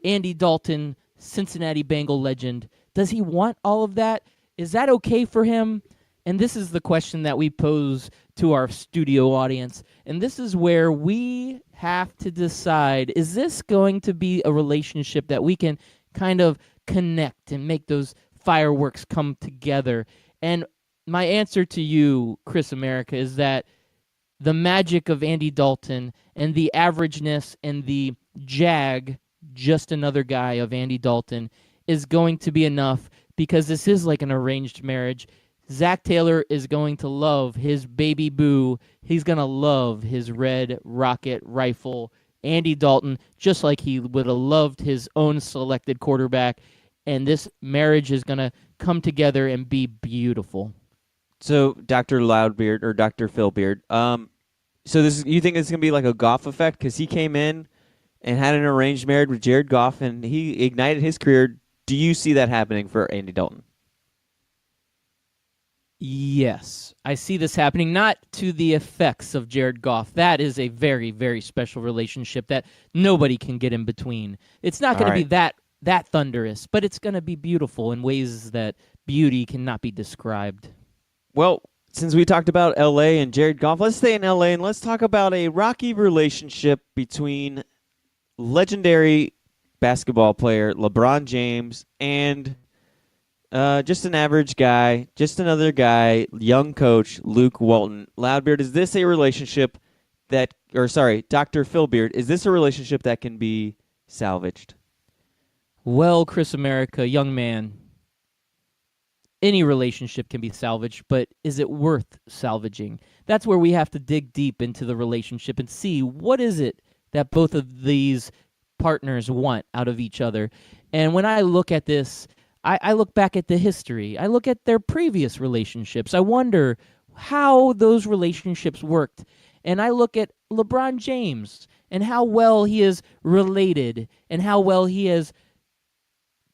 Andy Dalton, Cincinnati Bengal legend? Does he want all of that? Is that okay for him? And this is the question that we pose to our studio audience. And this is where we have to decide, is this going to be a relationship that we can kind of connect and make those fireworks come together? And my answer to you, Chris America, is that the magic of Andy Dalton and the averageness and the just another guy of Andy Dalton is going to be enough, because this is like an arranged marriage. Zach Taylor is going to love his baby boo. He's going to love his red rocket rifle, Andy Dalton, just like he would have loved his own selected quarterback. And this marriage is going to come together and be beautiful. So, Dr. Loudbeard or Dr. Phil Beard, so you think it's going to be like a Goff effect? Because he came in and had an arranged marriage with Jared Goff, and he ignited his career. Do you see that happening for Andy Dalton? Yes, I see this happening, not to the effects of Jared Goff. That is a very, very special relationship that nobody can get in between. It's not going to be that thunderous, but it's going to be beautiful in ways that beauty cannot be described. Well, since we talked about L.A. and Jared Goff, let's stay in L.A. and let's talk about a rocky relationship between legendary basketball player LeBron James and just an average guy, just another guy, young coach Luke Walton. Loudbeard, is this a relationship Dr. Phil Beard, is this a relationship that can be salvaged? Well, Chris America, young man, any relationship can be salvaged, but is it worth salvaging? That's where we have to dig deep into the relationship and see what is it that both of these partners want out of each other. And when I look at this, I look back at the history. I look at their previous relationships. I wonder how those relationships worked. and I look at LeBron James and how well he is related and how well he has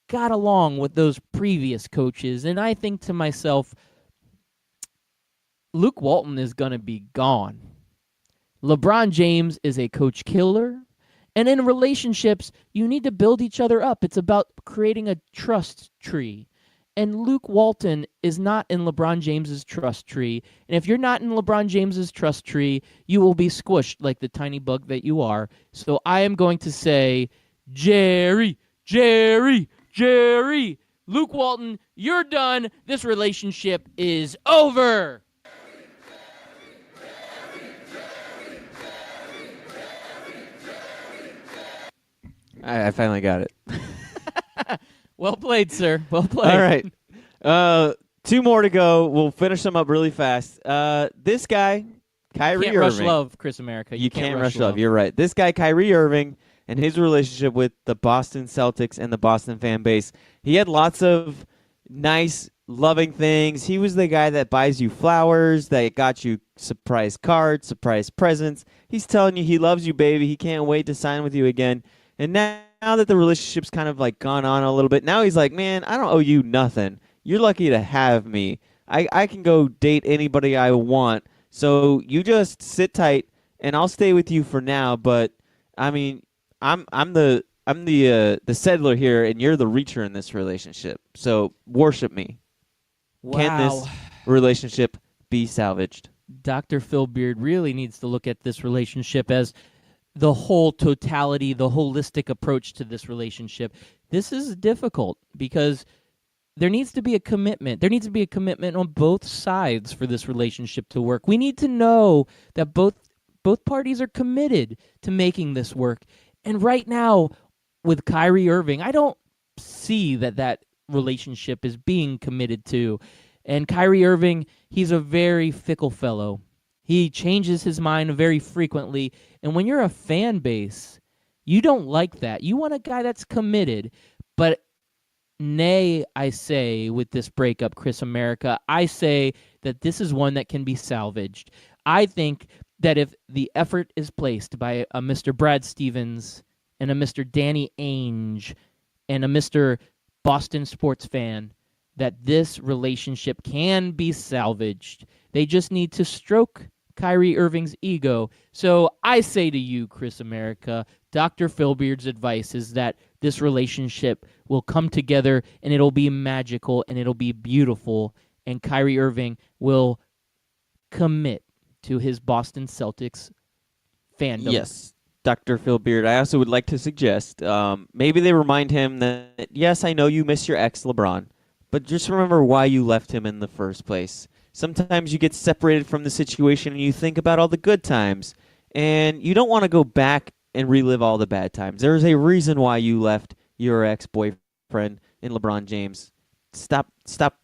got along with those previous coaches. And I think to myself, Luke Walton is going to be gone. LeBron James is a coach killer. And in relationships, you need to build each other up. It's about creating a trust tree. And Luke Walton is not in LeBron James's trust tree. And if you're not in LeBron James's trust tree, you will be squished like the tiny bug that you are. So I am going to say, Jerry, Luke Walton, you're done. This relationship is over. I finally got it. Well played, sir. Well played. All right. 2 more to go. We'll finish them up really fast. This guy, Kyrie Can't Irving. rush love, Chris America. You can't rush love. You're right. This guy, Kyrie Irving, and his relationship with the Boston Celtics and the Boston fan base, he had lots of nice, loving things. He was the guy that buys you flowers, that got you surprise cards, surprise presents. He's telling you he loves you, baby. He can't wait to sign with you again. And now that the relationship's kind of like gone on a little bit, now he's like, man, I don't owe you nothing. You're lucky to have me. I can go date anybody I want. So you just sit tight, and I'll stay with you for now. But I mean, I'm the settler here, and you're the reacher in this relationship. So worship me. Wow. Can this relationship be salvaged? Dr. Phil Beard really needs to look at this relationship as the whole totality, the holistic approach to this relationship. This is difficult because there needs to be a commitment. There needs to be a commitment on both sides for this relationship to work. We need to know that both parties are committed to making this work. And right now, with Kyrie Irving, I don't see that relationship is being committed to. And Kyrie Irving, he's a very fickle fellow. He changes his mind very frequently. And when you're a fan base, you don't like that. You want a guy that's committed. But nay, I say, with this breakup, Chris America, I say that this is one that can be salvaged. I think that if the effort is placed by a Mr. Brad Stevens and a Mr. Danny Ainge and a Mr. Boston sports fan, that this relationship can be salvaged. They just need to stroke Kyrie Irving's ego. So I say to you, Chris America, Dr. Phil Beard's advice is that this relationship will come together and it'll be magical and it'll be beautiful, and Kyrie Irving will commit to his Boston Celtics fandom. Yes, Dr. Phil Beard. I also would like to suggest maybe they remind him that, yes, I know you miss your ex, LeBron, but just remember why you left him in the first place. Sometimes you get separated from the situation and you think about all the good times, and you don't want to go back and relive all the bad times. There's a reason why you left your ex-boyfriend in LeBron James. Stop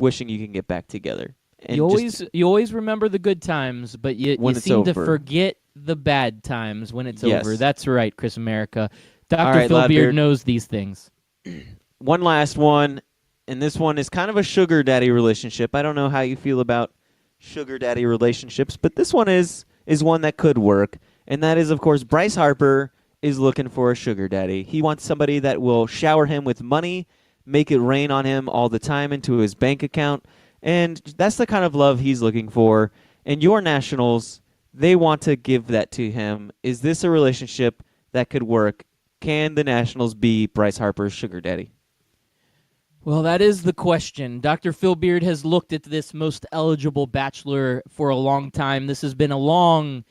wishing you can get back together. And You always remember the good times, but you seem to forget the bad times when it's over. That's right, Chris America. Dr. Phil Beard knows these things. One last one, and this one is kind of a sugar daddy relationship. I don't know how you feel about sugar daddy relationships, but this one is one that could work, and that is, of course, Bryce Harper is looking for a sugar daddy. He wants somebody that will shower him with money, make it rain on him all the time into his bank account, and that's the kind of love he's looking for. And your Nationals, they want to give that to him. Is this a relationship that could work? Can the Nationals be Bryce Harper's sugar daddy? Well, that is the question. Dr. Phil Beard has looked at this most eligible bachelor for a long time. This has been a long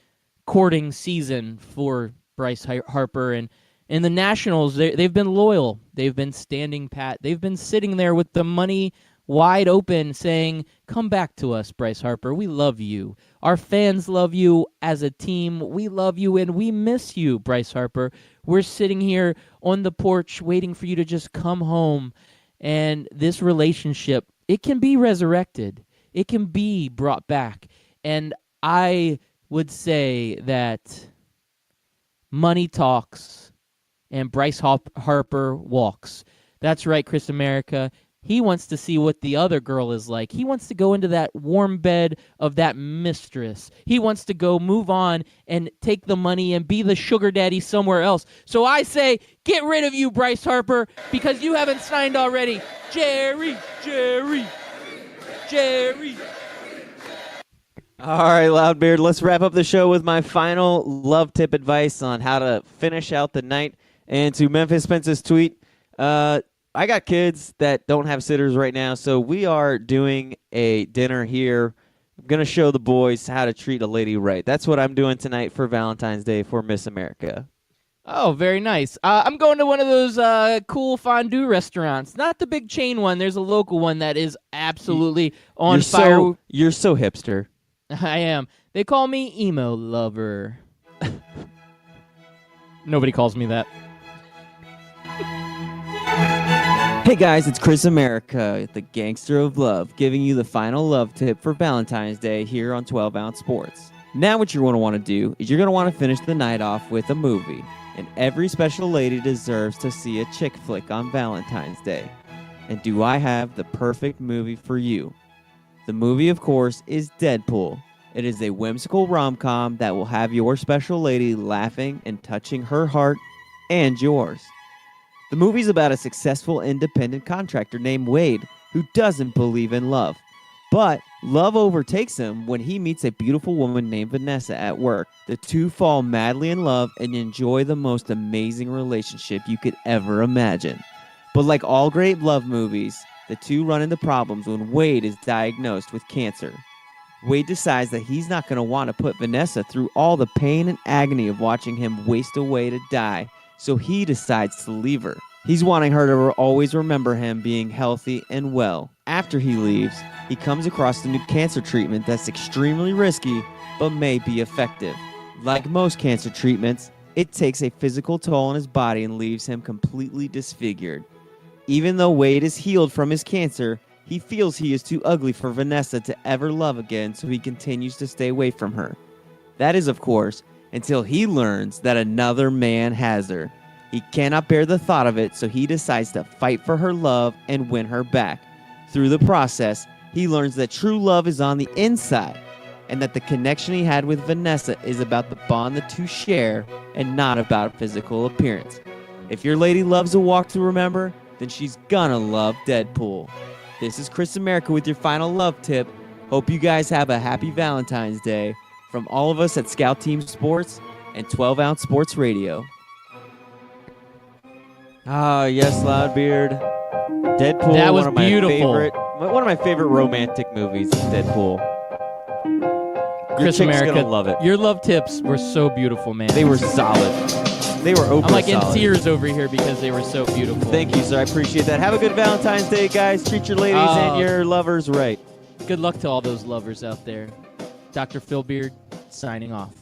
courting season for Bryce Harper. And the Nationals, they've been loyal. They've been standing pat. They've been sitting there with the money wide open saying, come back to us, Bryce Harper. We love you. Our fans love you as a team. We love you, and we miss you, Bryce Harper. We're sitting here on the porch waiting for you to just come home. And this relationship, it can be resurrected. It can be brought back. And I would say that money talks and Bryce Harper walks. That's right, Chris America. He wants to see what the other girl is like. He wants to go into that warm bed of that mistress. He wants to go move on and take the money and be the sugar daddy somewhere else. So I say, get rid of you, Bryce Harper, because you haven't signed already. Jerry. All right, Loudbeard, let's wrap up the show with my final love tip advice on how to finish out the night. And to Memphis Spence's tweet, I got kids that don't have sitters right now, so we are doing a dinner here. I'm going to show the boys how to treat a lady right. That's what I'm doing tonight for Valentine's Day for Miss America. Oh, very nice. I'm going to one of those cool fondue restaurants. Not the big chain one. There's a local one that is absolutely on fire. You're so hipster. I am. They call me emo lover. Nobody calls me that. Hey guys, it's Chris America, the gangster of love, giving you the final love tip for Valentine's Day here on 12 Ounce Sports. Now what you're going to want to do is you're going to want to finish the night off with a movie. And every special lady deserves to see a chick flick on Valentine's Day. And do I have the perfect movie for you? The movie, of course, is Deadpool. It is a whimsical rom-com that will have your special lady laughing and touching her heart and yours. The movie's about a successful independent contractor named Wade who doesn't believe in love. But love overtakes him when he meets a beautiful woman named Vanessa at work. The two fall madly in love and enjoy the most amazing relationship you could ever imagine. But like all great love movies, the two run into problems when Wade is diagnosed with cancer. Wade decides that he's not going to want to put Vanessa through all the pain and agony of watching him waste away to die, so he decides to leave her. He's wanting her to always remember him being healthy and well. After he leaves, he comes across a new cancer treatment that's extremely risky, but may be effective. Like most cancer treatments, it takes a physical toll on his body and leaves him completely disfigured. Even though Wade is healed from his cancer, he feels he is too ugly for Vanessa to ever love again, so he continues to stay away from her. That is, of course, until he learns that another man has her. He cannot bear the thought of it, so he decides to fight for her love and win her back. Through the process, he learns that true love is on the inside, and that the connection he had with Vanessa is about the bond the two share and not about physical appearance. If your lady loves a walk to remember, then she's gonna love Deadpool. This is Chris America with your final love tip. Hope you guys have a happy Valentine's Day from all of us at Scout Team Sports and 12 Ounce Sports Radio. Ah, yes, Loudbeard. Deadpool. That was one of my beautiful. One of my favorite romantic movies is Deadpool. Chris Your chick's America, gonna love it. your love tips were so beautiful, man. They were solid. They were Oprah I'm like in solid. tears over here because they were so beautiful. Thank you, sir. I appreciate that. Have a good Valentine's Day, guys. Treat your ladies and your lovers right. Good luck to all those lovers out there. Dr. Phil Beard, signing off.